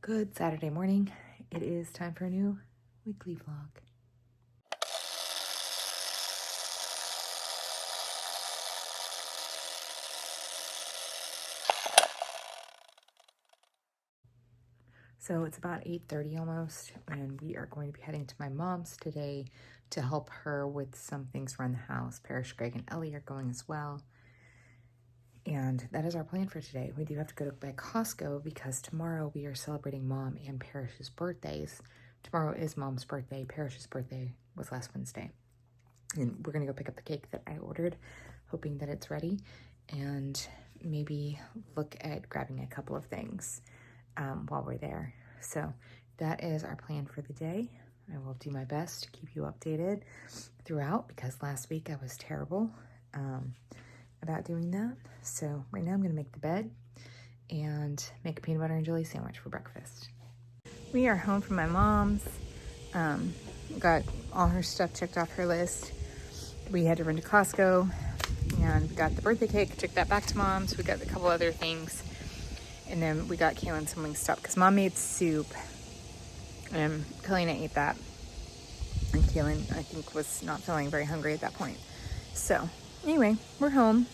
Good Saturday morning. It is time for a new weekly vlog. So it's about 8:30 almost, and we are going to be heading to my mom's today to help her with some things around the house. Parrish, Greg, and Ellie are going as well. And that is our plan for today. We do have to go by Costco because tomorrow we are celebrating Mom and Parrish's birthdays. Tomorrow is Mom's birthday. Parrish's birthday was last Wednesday. And we're going to go pick up the cake that I ordered, hoping that it's ready, and maybe look at grabbing a couple of things while we're there. So that is our plan for the day. I will do my best to keep you updated throughout because last week I was terrible about doing that. So right now I'm going to make the bed and make a peanut butter and jelly sandwich for breakfast. We are home from my mom's. Got all her stuff checked off her list. We had to run to Costco and we got the birthday cake, took that back to Mom's. We got a couple other things. And then we got Kaylin some Wingstop because Mom made soup. And Kalina ate that. And Kaylin, I think, was not feeling very hungry at that point. So, anyway, we're home.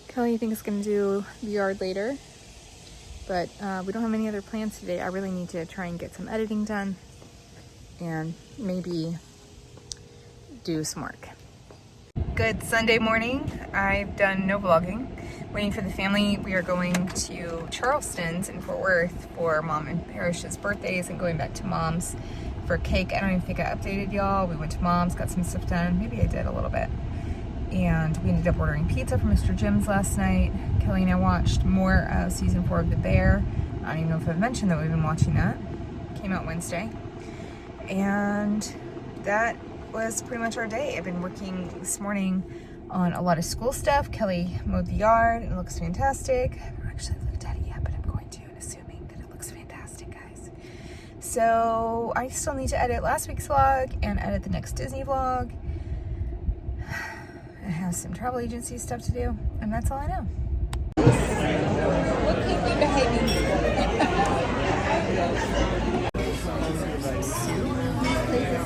Kelly, I think, is going to do the yard later. But we don't have any other plans today. I really need to try and get some editing done. And maybe do some work. Good Sunday morning. I've done no vlogging. Waiting for the family. We are going to Charleston's in Fort Worth for Mom and Parrish's birthdays and going back to Mom's for cake. I don't even think I updated y'all. We went to Mom's, got some stuff done. Maybe I did a little bit. And we ended up ordering pizza from Mr. Jim's last night. Kelly and I watched more of season 4 of The Bear. I don't even know if I've mentioned that we've been watching that. Came out Wednesday. And that was pretty much our day. I've been working this morning on a lot of school stuff. Kelly mowed the yard. It looks fantastic. I haven't actually looked at it yet, but I'm going to, and assuming that it looks fantastic, guys. So I still need to edit last week's vlog and edit the next Disney vlog. I have some travel agency stuff to do, and that's all I know. Look at me behaving.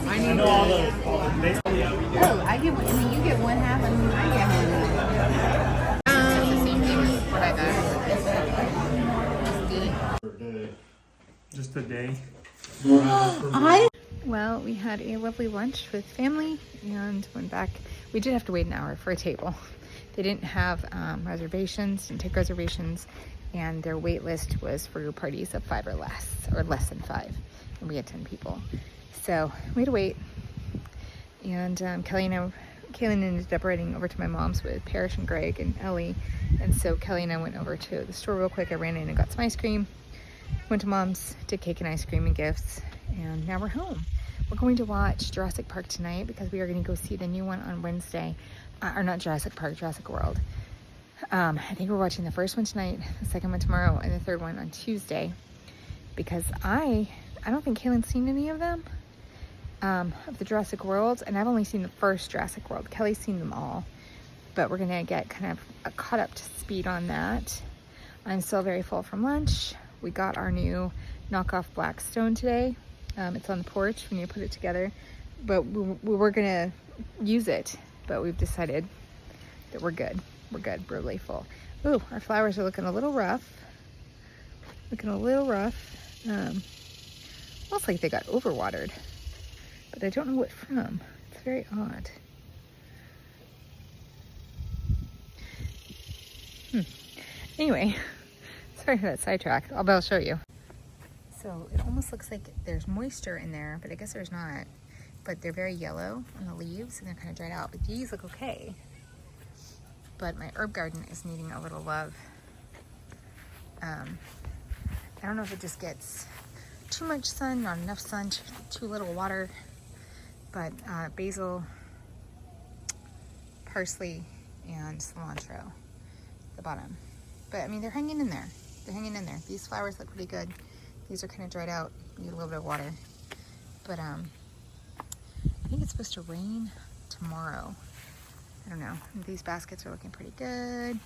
I know all the. Oh, I get one. I mean, you get one half, and I get one. The same thing as what I got. Just a day. Well, we had a lovely lunch with family and went back. We did have to wait an hour for a table. They didn't have reservations, didn't take reservations, and their wait list was for parties of 5 or less than 5, and we had 10 people. So we had to wait, and Kaylin ended up riding over to my mom's with Parrish and Greg and Ellie, and so Kelly and I went over to the store real quick. I ran in and got some ice cream, went to Mom's, did cake and ice cream and gifts, and now we're home. We're going to watch Jurassic Park tonight because we are going to go see the new one on Wednesday. Or not Jurassic Park, Jurassic World. I think we're watching the first one tonight, the second one tomorrow, and the third one on Tuesday. Because I don't think Kaylin's seen any of them, of the Jurassic Worlds, and I've only seen the first Jurassic World. Kelly's seen them all, but we're going to get kind of caught up to speed on that. I'm still very full from lunch. We got our new knockoff Blackstone today. It's on the porch. We need to put it together, but we were going to use it, but we've decided that we're good. We're good. We're really full. Ooh, our flowers are looking a little rough. Almost like they got overwatered, but I don't know what from. It's very odd. Anyway, sorry for that sidetrack. I'll show you. So it almost looks like there's moisture in there, but I guess there's not. But they're very yellow on the leaves, and they're kind of dried out. But these look okay. But my herb garden is needing a little love. I don't know if it just gets too much sun, not enough sun, too little water. But basil, parsley, and cilantro at the bottom. But I mean, they're hanging in there. These flowers look pretty good. These are kind of dried out. Need a little bit of water. But I think it's supposed to rain tomorrow. I don't know. These baskets are looking pretty good.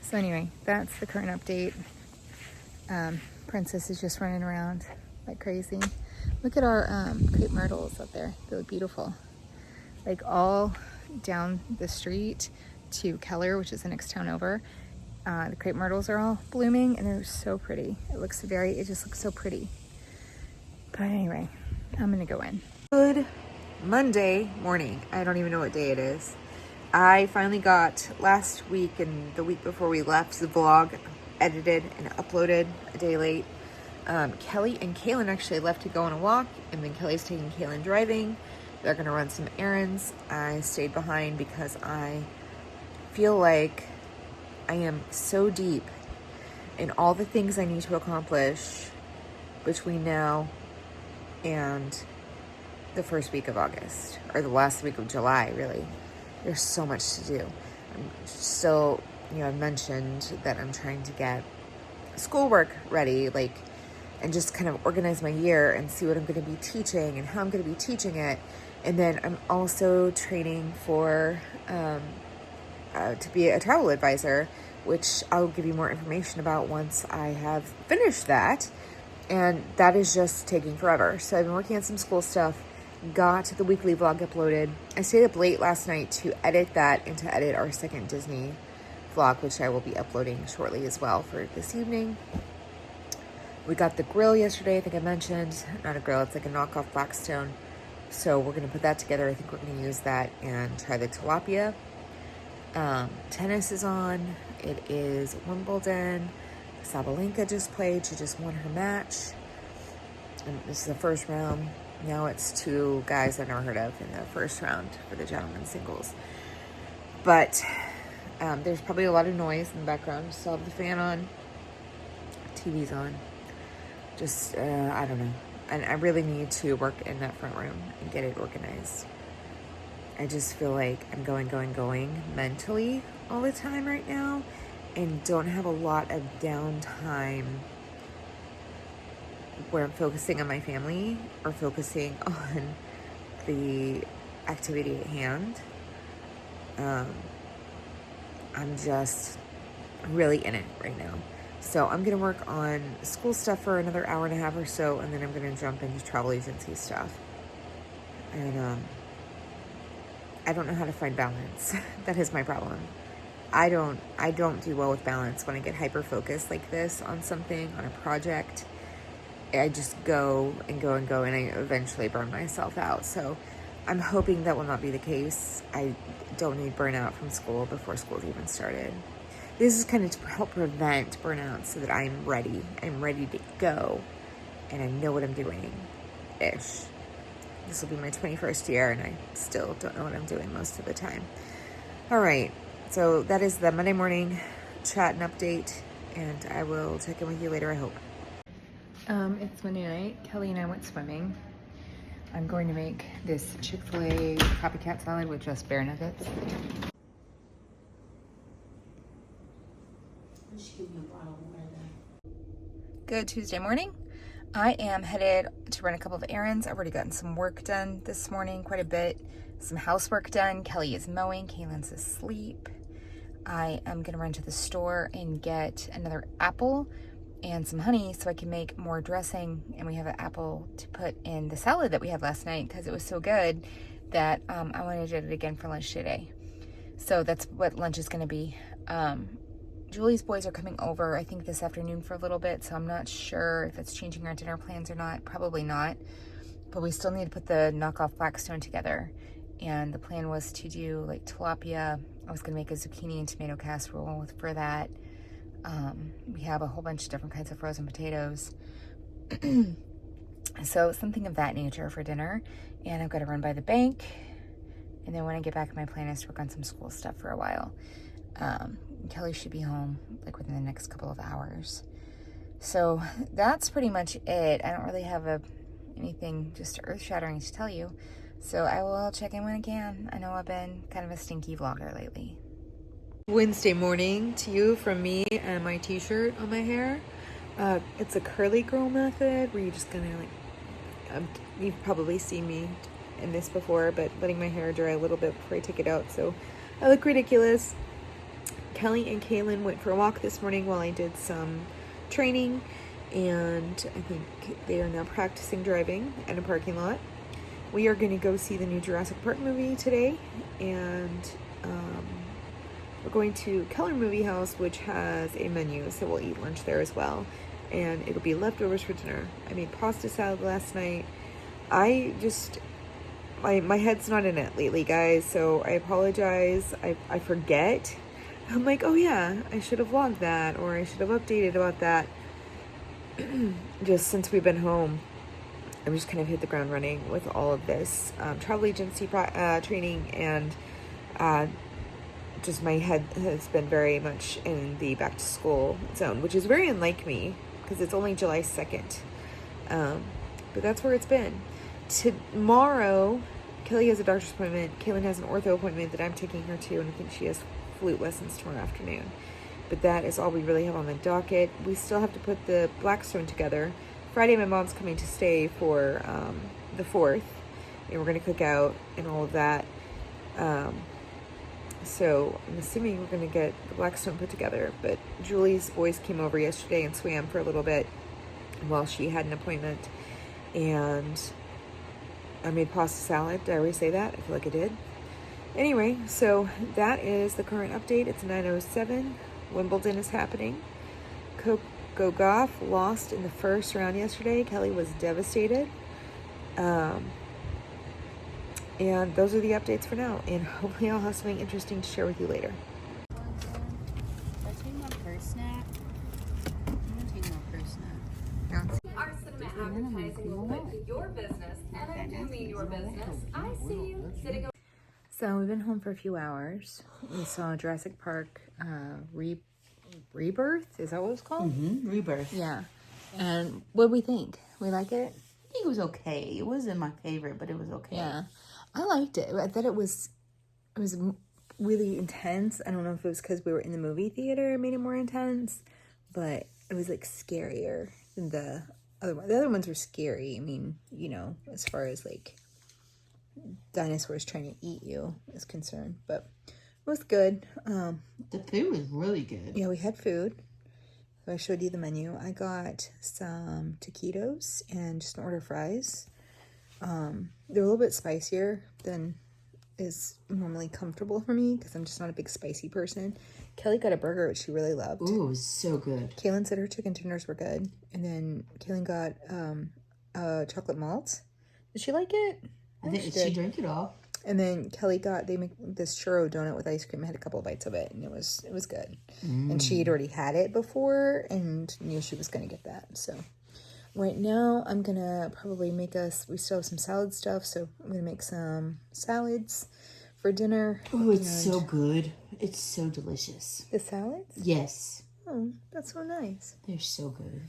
So anyway, that's the current update. Princess is just running around like crazy. Look at our crepe myrtles up there. They look beautiful. Like all down the street to Keller, which is the next town over, the crepe myrtles are all blooming and they're so pretty. It just looks so pretty. But anyway, I'm gonna go in. Good Monday morning. I don't even know what day it is. I finally got last week and the week before we left the vlog edited and uploaded a day late. Kelly and Kaylin actually left to go on a walk, and then Kelly's taking Kaylin driving. They're gonna run some errands. I stayed behind because I feel like I am so deep in all the things I need to accomplish between now and the first week of August, or the last week of July, really. There's so much to do. I'm still, I mentioned that I'm trying to get schoolwork ready, and just kind of organize my year and see what I'm going to be teaching and how I'm going to be teaching it. And then I'm also training for, to be a travel advisor, which I'll give you more information about once I have finished that. And that is just taking forever. So I've been working on some school stuff, got the weekly vlog uploaded. I stayed up late last night to edit that and to edit our second Disney vlog, which I will be uploading shortly as well for this evening. We got the grill yesterday, I think I mentioned. Not a grill, it's like a knockoff Blackstone. So we're going to put that together. I think we're going to use that and try the tilapia. Tennis is on. It is Wimbledon. Sabalenka just played. She just won her match. And this is the first round. Now it's two guys I've never heard of in the first round for the gentlemen's singles. But there's probably a lot of noise in the background. Still have the fan on. TV's on. Just, I don't know. And I really need to work in that front room and get it organized. I just feel like I'm going mentally all the time right now and don't have a lot of downtime where I'm focusing on my family or focusing on the activity at hand. I'm just really in it right now. So I'm going to work on school stuff for another hour and a half or so, and then I'm going to jump into travel agency stuff. And I don't know how to find balance. That is my problem. I don't do well with balance when I get hyper-focused like this on something, on a project. I just go, and I eventually burn myself out. So I'm hoping that will not be the case. I don't need burnout from school before school's even started. This is kind of to help prevent burnout so that I'm ready. I'm ready to go, and I know what I'm doing-ish. This will be my 21st year, and I still don't know what I'm doing most of the time. All right, so that is the Monday morning chat and update, and I will check in with you later, I hope. It's Monday night. Kelly and I went swimming. I'm going to make this Chick-fil-A copycat salad with just bear nuggets. Good Tuesday morning. I am headed to run a couple of errands. I've already gotten some work done this morning, quite a bit. Some housework done. Kelly is mowing. Kaylin's asleep. I am going to run to the store and get another apple and some honey so I can make more dressing. And we have an apple to put in the salad that we had last night because it was so good that I wanted to do it again for lunch today. So that's what lunch is going to be. Julie's boys are coming over, I think, this afternoon for a little bit, so I'm not sure if it's changing our dinner plans or not. Probably not. But we still need to put the knockoff Blackstone together. And the plan was to do, tilapia. I was going to make a zucchini and tomato casserole for that. We have a whole bunch of different kinds of frozen potatoes. So something of that nature for dinner. And I've got to run by the bank. And then when I get back, my plan is to work on some school stuff for a while. Kelly should be home within the next couple of hours. So that's pretty much it. I don't really have anything just earth-shattering to tell you. So I will check in when I can. I know I've been kind of a stinky vlogger lately. Wednesday morning to you from me and my t-shirt on my hair. It's a curly girl method where you're just gonna you've probably seen me in this before, but letting my hair dry a little bit before I take it out so I look ridiculous. Kelly and Kaylin went for a walk this morning while I did some training, and I think they are now practicing driving in a parking lot. We are going to go see the new Jurassic Park movie today, and we're going to Keller Movie House, which has a menu, so we'll eat lunch there as well, and it'll be leftovers for dinner. I made pasta salad last night. My head's not in it lately, guys, so I apologize. I forget. I'm like, oh yeah, I should have vlogged that, or I should have updated about that. Just since we've been home, I'm just kind of hit the ground running with all of this travel agency training, and just my head has been very much in the back to school zone, which is very unlike me because it's only July 2nd. But that's where it's been. Tomorrow, Kelly has a doctor's appointment. Kaylin has an ortho appointment that I'm taking her to, and I think she has flute lessons tomorrow afternoon. But that is all we really have on the docket. We still have to put the Blackstone together. Friday, my mom's coming to stay for the 4th, and we're going to cook out and all of that. So I'm assuming we're going to get the Blackstone put together. But Julie's boys came over yesterday and swam for a little bit while she had an appointment. And I made pasta salad. Did I already say that? I feel like I did. Anyway, so that is the current update. It's 9:07. Wimbledon is happening. Go Goff lost in the first round yesterday. Kelly was devastated. And those are the updates for now. And hopefully I'll have something interesting to share with you later. Did I take my purse snack? I'm gonna take my purse snack. Our cinema advertising will put your business, and I do mean your business. I see you sitting. So we've been home for a few hours. We saw Jurassic Park Rebirth. Is that what it's called? Mm-hmm. Rebirth. Yeah. And what do we think? We like it? I think it was okay. It wasn't my favorite, but it was okay. Yeah. I liked it. I thought it was really intense. I don't know if it was because we were in the movie theater, it made it more intense, but it was like scarier than the other ones. The other ones were scary. I mean, you know, as far as like dinosaurs trying to eat you is concerned, but it was good. The food was really good. Yeah, we had food. So I showed you the menu. I got some taquitos and just an order of fries. They're a little bit spicier than is normally comfortable for me because I'm just not a big spicy person. Kelly got a burger, which she really loved. Ooh, it was so good. Kaylin said her chicken tenders were good. And then Kaylin got chocolate malt. Did she like it? I think she drank it all. And then Kelly they make this churro donut with ice cream. I had a couple of bites of it, and it was good. And she had already had it before and knew she was going to get that. So right now, I'm going to probably we still have some salad stuff, so I'm going to make some salads for dinner. Oh, it's so good. It's so delicious. The salads? Yes. Oh, that's so nice. They're so good.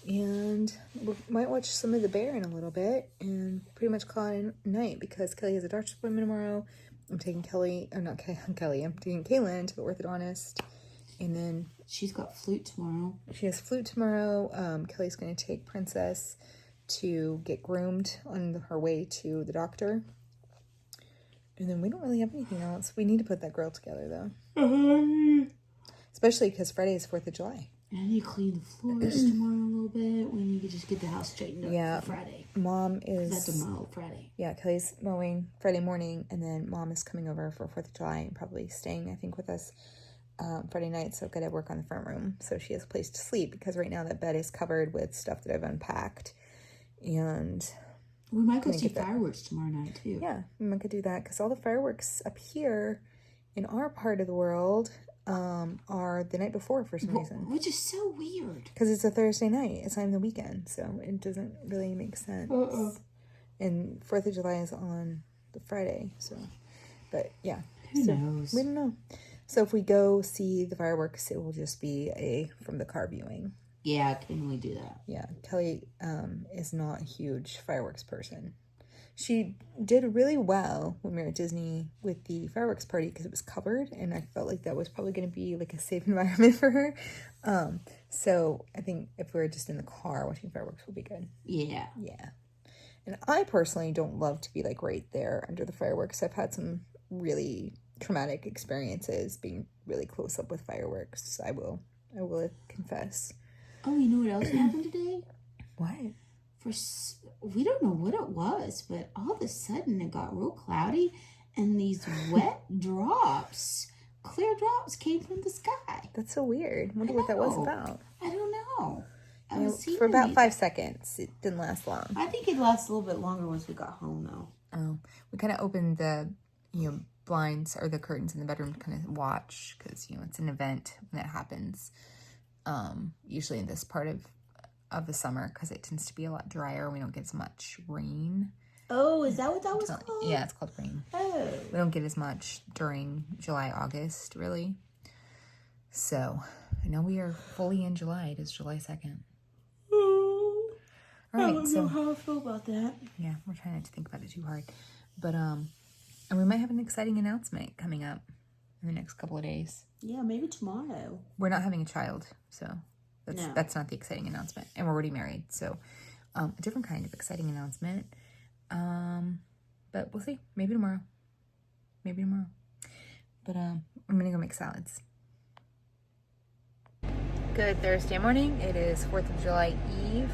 And we might watch some of The Bear in a little bit and pretty much call it a night because Kelly has a doctor's appointment tomorrow. I'm taking I'm taking Kaylin to the orthodontist. And then she's got flute tomorrow. She has flute tomorrow. Kelly's going to take Princess to get groomed on her way to the doctor. And then we don't really have anything else. We need to put that grill together, though. Especially because Friday is 4th of July. And I need to clean the floors tomorrow a little bit. We need to just get the house straightened up for Friday. Mom is... That's a mow Friday. Yeah, Kelly's mowing Friday morning, and then Mom is coming over for 4th of July and probably staying, I think, with us Friday night, so I've got to work on the front room so she has a place to sleep because right now that bed is covered with stuff that I've unpacked. And we might go see fireworks tomorrow night, too. Yeah, we might go do that because all the fireworks up here in our part of the world are the night before for some reason. Which is so weird. Because it's a Thursday night. It's not even the weekend, so it doesn't really make sense. And 4th of July is on the Friday, so. But, yeah. Who knows? We don't know. So if we go see the fireworks, it will just be a from the car viewing. Yeah, I can only do that. Yeah, Kelly is not a huge fireworks person. She did really well when we were at Disney with the fireworks party because it was covered, and I felt like that was probably going to be like a safe environment for her. So I think if we were just in the car watching fireworks would be good. Yeah. Yeah. And I personally don't love to be like right there under the fireworks. I've had some really traumatic experiences being really close up with fireworks. I will confess. Oh, you know what else happened today? What? We don't know what it was, but all of a sudden it got real cloudy, and these wet drops, clear drops, came from the sky. That's so weird. Wonder what that was about. I don't know. For about 5 seconds. It didn't last long. I think it lasted a little bit longer once we got home, though. Oh, we kind of opened the, blinds or the curtains in the bedroom to kind of watch because, it's an event when that happens. Usually in this part of the summer because it tends to be a lot drier. We don't get as much rain. Oh, is that what that was called? Yeah, it's called rain. Oh. We don't get as much during July, August, really. So, I know we are fully in July. It is July 2nd. All right, I don't know how I feel about that. Yeah, we're trying not to think about it too hard. But, and we might have an exciting announcement coming up in the next couple of days. Yeah, maybe tomorrow. We're not having a child, so that's not the exciting announcement. And we're already married, so a different kind of exciting announcement. But we'll see. Maybe tomorrow. But I'm gonna go make salads. Good Thursday morning. It is 4th of July Eve.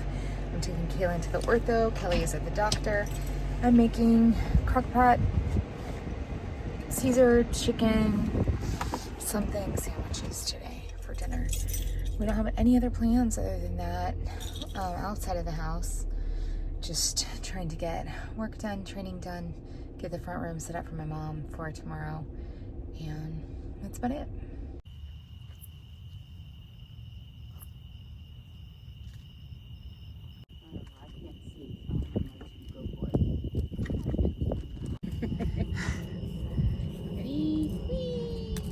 I'm taking Kaylin to the ortho. Kelly is at the doctor. I'm making crock-pot Caesar chicken something sandwiches today for dinner. We don't have any other plans other than that outside of the house. Just trying to get work done, training done, get the front room set up for my mom for tomorrow, and that's about it.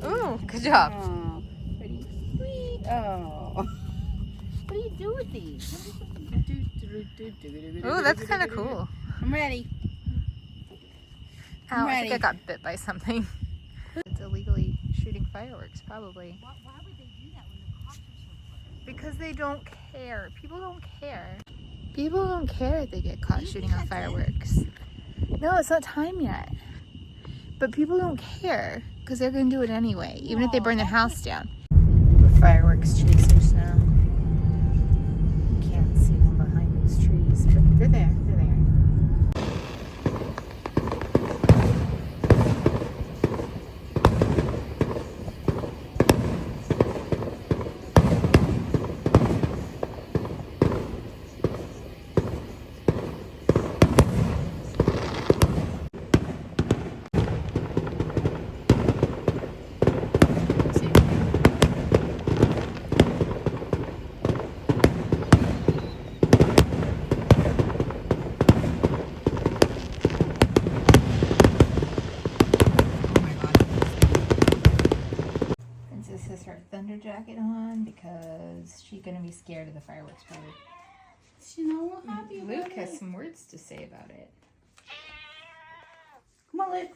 Ooh, good job. Oh, pretty sweet. Oh. What do you do with these? Ooh, that's kind of cool. I'm ready. Ow, I think I got bit by something. It's illegally shooting fireworks, probably. Why would they do that when the cops are so close? Because they don't care. People don't care. People don't care if they get caught shooting off fireworks. No, it's not time yet. But people don't care because they're going to do it anyway, even if they burn their house down. We're fireworks chasers now. Can't see them behind those trees, but they're there. They're there. Thunder jacket on because she's gonna be scared of the fireworks party. You know, I'm happy about Luke it. has some words to say about it. Come on, Luke.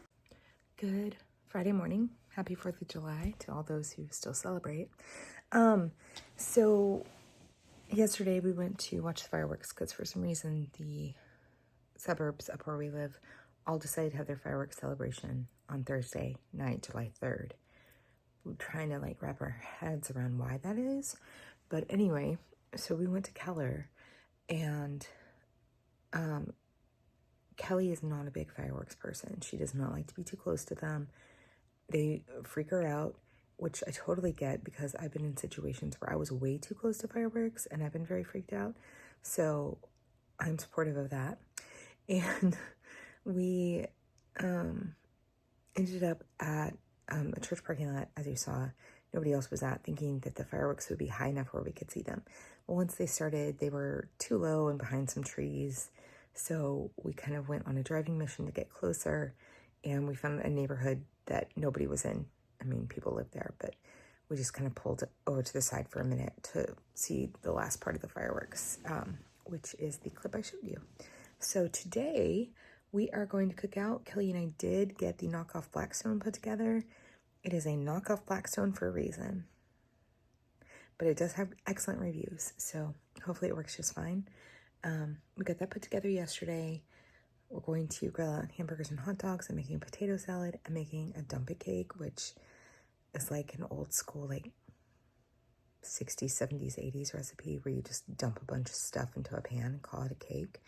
Good Friday morning. Happy 4th of July to all those who still celebrate. So yesterday we went to watch the fireworks because for some reason the suburbs up where we live all decided to have their fireworks celebration on Thursday night, July 3rd. We're trying to wrap our heads around why that is. But anyway, so we went to Keller, and Kelly is not a big fireworks person. She does not like to be too close to them. They freak her out, which I totally get because I've been in situations where I was way too close to fireworks and I've been very freaked out. So I'm supportive of that. And we ended up at a church parking lot, as you saw. Nobody else was at, thinking that the fireworks would be high enough where we could see them. Well, once they started, they were too low and behind some trees. So we kind of went on a driving mission to get closer, and we found a neighborhood that nobody was in. I mean, people lived there, but we just kind of pulled over to the side for a minute to see the last part of the fireworks, which is the clip I showed you. So today we are going to cook out. Kelly and I did get the knockoff Blackstone put together. It is a knockoff Blackstone for a reason, but it does have excellent reviews, so hopefully it works just fine. We got that put together yesterday. We're going to grill out hamburgers and hot dogs. I'm making a potato salad. I'm making a dumpet cake, which is like an old school, 60s, 70s, 80s recipe where you just dump a bunch of stuff into a pan and call it a cake.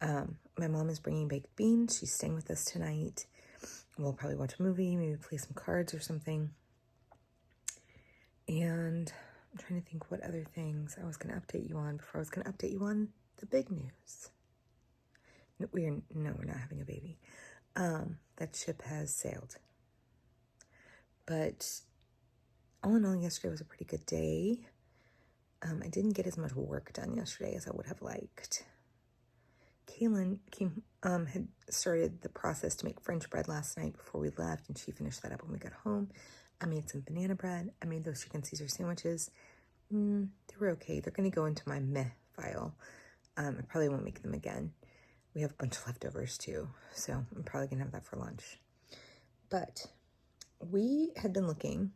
My mom is bringing baked beans. She's staying with us tonight. We'll probably watch a movie, maybe play some cards or something. And I'm trying to think what other things I was going to update you on before I was going to update you on the big news. No, we're not having a baby. That ship has sailed. But all in all, yesterday was a pretty good day. I didn't get as much work done yesterday as I would have liked. Kaylin had started the process to make French bread last night before we left, and she finished that up when we got home. I made some banana bread. I made those chicken Caesar sandwiches. They were okay. They're going to go into my meh file. I probably won't make them again. We have a bunch of leftovers too, so I'm probably going to have that for lunch. But we had been looking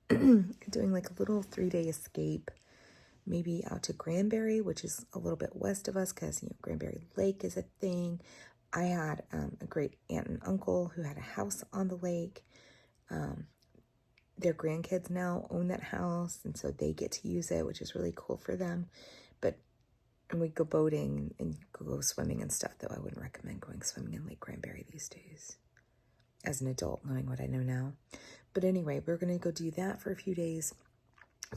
at doing like a little 3-day escape, maybe out to Granbury, which is a little bit west of us because, Granbury Lake is a thing. I had a great aunt and uncle who had a house on the lake. Their grandkids now own that house, and so they get to use it, which is really cool for them. And we go boating and go swimming and stuff, though I wouldn't recommend going swimming in Lake Granbury these days as an adult, knowing what I know now. But anyway, we're going to go do that for a few days.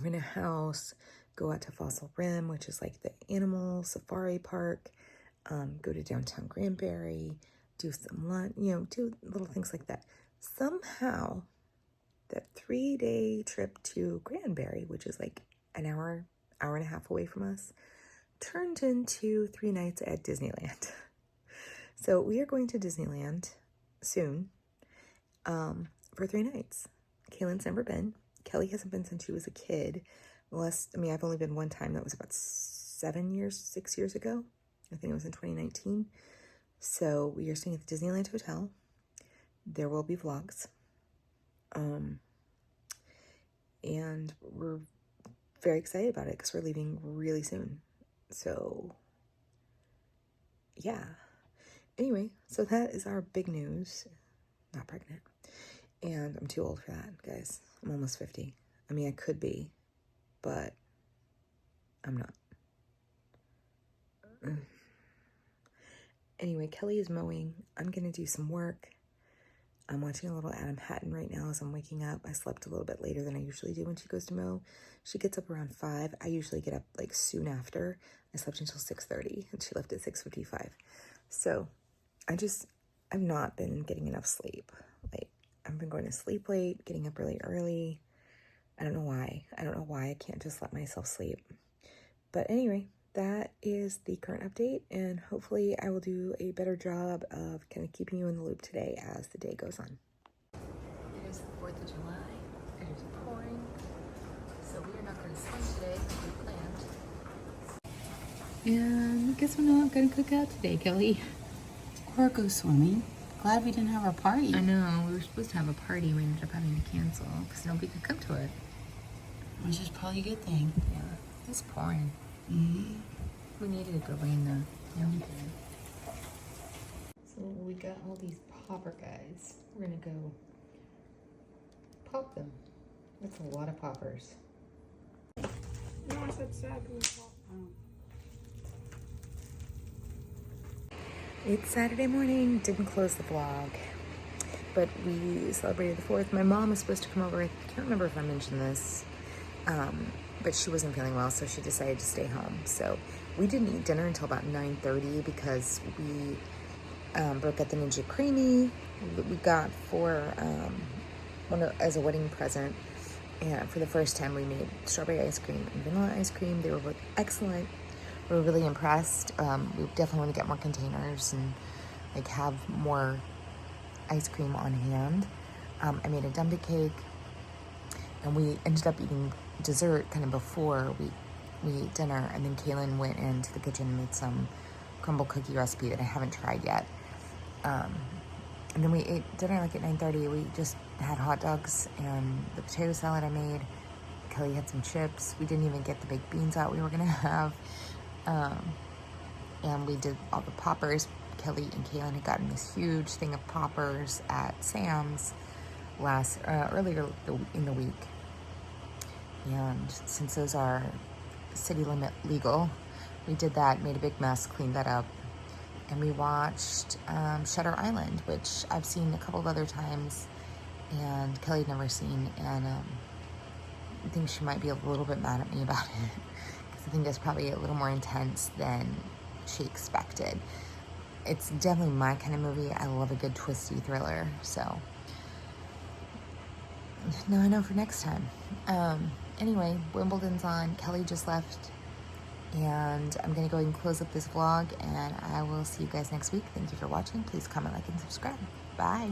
We're in a house, go out to Fossil Rim, which is like the animal safari park, go to downtown Granbury, do some lunch, do little things like that. Somehow, that 3-day trip to Granbury, which is like an hour and a half away from us, turned into 3 nights at Disneyland. So we are going to Disneyland soon for 3 nights. Kaylin's never been. Kelly hasn't been since she was a kid. I've only been one time. That was about 6 years ago. I think it was in 2019. So we are staying at the Disneyland Hotel. There will be vlogs. And we're very excited about it because we're leaving really soon. So, yeah. Anyway, so that is our big news. Not pregnant. And I'm too old for that, guys. I'm almost 50. I could be, but I'm not. Anyway, Kelly is mowing. I'm going to do some work. I'm watching a little Adam Hatton right now as I'm waking up. I slept a little bit later than I usually do when she goes to mow. She gets up around 5. I usually get up like soon after. I slept until 6:30 and she left at 6:55. So I've not been getting enough sleep. Like, I've been going to sleep late, getting up really early. I don't know why. I can't just let myself sleep. But anyway, that is the current update, and hopefully I will do a better job of kind of keeping you in the loop today as the day goes on. It is the 4th of July. It is pouring, so we are not going to swim today like we planned. And guess we're not going to cook out today, Kelly. Or go swimming. Glad we didn't have our party. I know, we were supposed to have a party. We ended up having to cancel because nobody could come to it. Which is probably a good thing. Yeah, it's pouring. Mm-hmm. We needed a good rain though. Yeah, we did. So we got all these popper guys. We're gonna go pop them. That's a lot of poppers. No, I said Saturday. It's Saturday morning. Didn't close the vlog, but we celebrated the 4th. My mom was supposed to come over. I can't remember if I mentioned this, but she wasn't feeling well, so she decided to stay home. So we didn't eat dinner until about 9:30 because we broke out the Ninja Creamy that we got for as a wedding present. And for the first time, we made strawberry ice cream and vanilla ice cream. They were both excellent. We were really impressed. We definitely want to get more containers and like have more ice cream on hand. I made a dumpy cake, and we ended up eating dessert kind of before we ate dinner. And then Kaylin went into the kitchen and made some crumble cookie recipe that I haven't tried yet. And then we ate dinner like at 9:30. We just had hot dogs and the potato salad I made. Kelly had some chips. We didn't even get the baked beans out we were gonna have. And we did all the poppers. Kelly and Kaylin had gotten this huge thing of poppers at Sam's earlier in the week. And since those are city limit legal, we did that, made a big mess, cleaned that up. And we watched Shutter Island, which I've seen a couple of other times and Kelly had never seen. And I think she might be a little bit mad at me about it because I think it's probably a little more intense than she expected. It's definitely my kind of movie. I love a good twisty thriller. So now I know for next time. Anyway, Wimbledon's on. Kelly just left. And I'm going to go ahead and close up this vlog. And I will see you guys next week. Thank you for watching. Please comment, like, and subscribe. Bye.